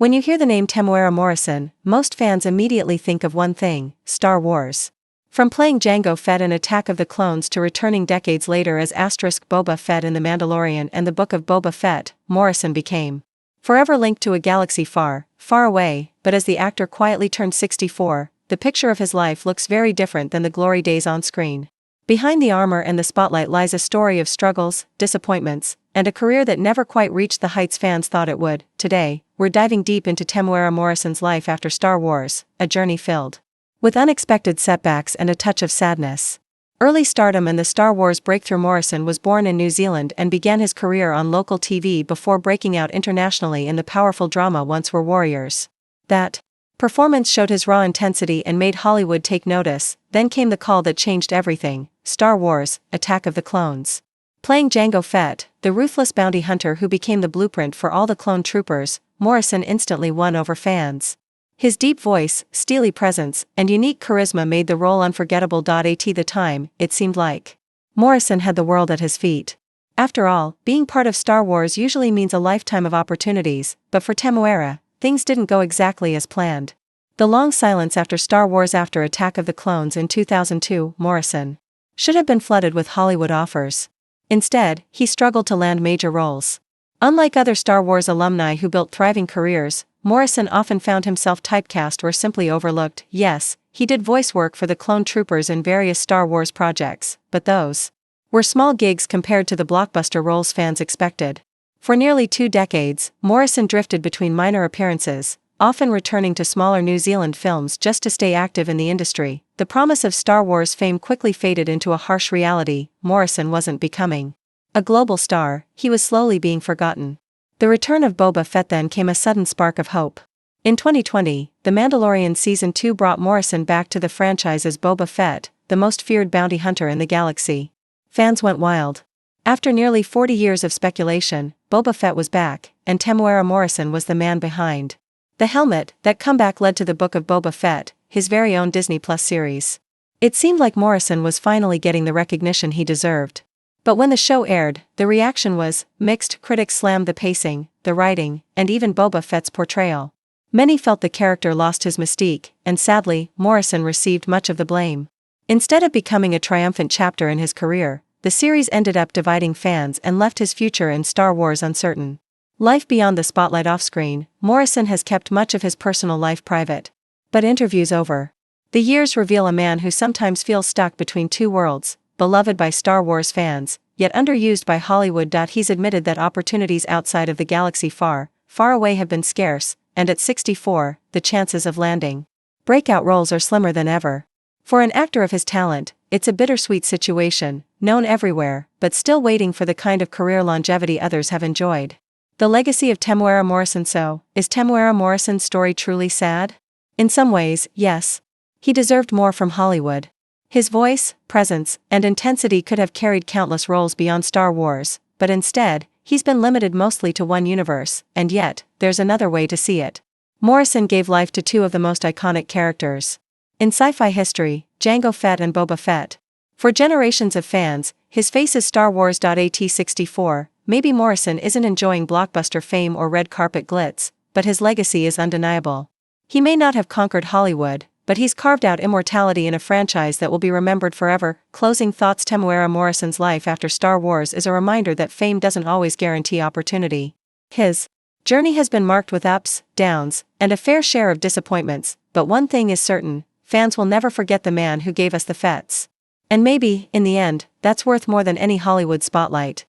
When you hear the name Temuera Morrison, most fans immediately think of one thing: Star Wars. From playing Jango Fett in Attack of the Clones to returning decades later as Boba Fett in The Mandalorian and the Book of Boba Fett, Morrison became forever linked to a galaxy far, far away. But as the actor quietly turned 64, the picture of his life looks very different than the glory days on screen. Behind the armor and the spotlight lies a story of struggles, disappointments, and a career that never quite reached the heights fans thought it would. Today, we're diving deep into Temuera Morrison's life after Star Wars, a journey filled with unexpected setbacks and a touch of sadness. Early stardom and the Star Wars breakthrough. Morrison was born in New Zealand and began his career on local TV before breaking out internationally in the powerful drama Once Were Warriors. That performance showed his raw intensity and made Hollywood take notice. Then came the call that changed everything: Star Wars, Attack of the Clones. Playing Jango Fett, the ruthless bounty hunter who became the blueprint for all the clone troopers, Morrison instantly won over fans. His deep voice, steely presence, and unique charisma made the role unforgettable. At the time, it seemed like Morrison had the world at his feet. After all, being part of Star Wars usually means a lifetime of opportunities, but for Temuera, things didn't go exactly as planned. The long silence after Star Wars. After Attack of the Clones in 2002, Morrison should have been flooded with Hollywood offers. Instead, he struggled to land major roles. Unlike other Star Wars alumni who built thriving careers, Morrison often found himself typecast or simply overlooked. Yes, he did voice work for the clone troopers in various Star Wars projects, but those were small gigs compared to the blockbuster roles fans expected. For nearly 2 decades, Morrison drifted between minor appearances, often returning to smaller New Zealand films just to stay active in the industry. The promise of Star Wars fame quickly faded into a harsh reality. Morrison wasn't becoming a global star, he was slowly being forgotten. The return of Boba Fett then came a sudden spark of hope. In 2020, The Mandalorian Season 2 brought Morrison back to the franchise as Boba Fett, the most feared bounty hunter in the galaxy. Fans went wild. After nearly 40 years of speculation, Boba Fett was back, and Temuera Morrison was the man behind the helmet. That comeback led to the Book of Boba Fett, his very own Disney Plus series. It seemed like Morrison was finally getting the recognition he deserved. But when the show aired, the reaction was mixed. Critics slammed the pacing, the writing, and even Boba Fett's portrayal. Many felt the character lost his mystique, and sadly, Morrison received much of the blame. Instead of becoming a triumphant chapter in his career, the series ended up dividing fans and left his future in Star Wars uncertain. Life beyond the spotlight. Off-screen, Morrison has kept much of his personal life private. But interviews over the years reveal a man who sometimes feels stuck between two worlds: beloved by Star Wars fans, yet underused by Hollywood. He's admitted that opportunities outside of the galaxy far, far away have been scarce, and at 64, the chances of landing breakout roles are slimmer than ever. For an actor of his talent, it's a bittersweet situation, known everywhere, but still waiting for the kind of career longevity others have enjoyed. The legacy of Temuera Morrison. So, is Temuera Morrison's story truly sad? In some ways, yes. He deserved more from Hollywood. His voice, presence, and intensity could have carried countless roles beyond Star Wars, but instead, he's been limited mostly to one universe, and yet, there's another way to see it. Morrison gave life to 2 of the most iconic characters in sci-fi history, Jango Fett and Boba Fett. For generations of fans, his face is Star Wars. At 64, maybe Morrison isn't enjoying blockbuster fame or red carpet glitz, but his legacy is undeniable. He may not have conquered Hollywood, but he's carved out immortality in a franchise that will be remembered forever. Closing thoughts. Temuera Morrison's life after Star Wars is a reminder that fame doesn't always guarantee opportunity. His journey has been marked with ups, downs, and a fair share of disappointments, but one thing is certain: fans will never forget the man who gave us the Fetts. And maybe, in the end, that's worth more than any Hollywood spotlight.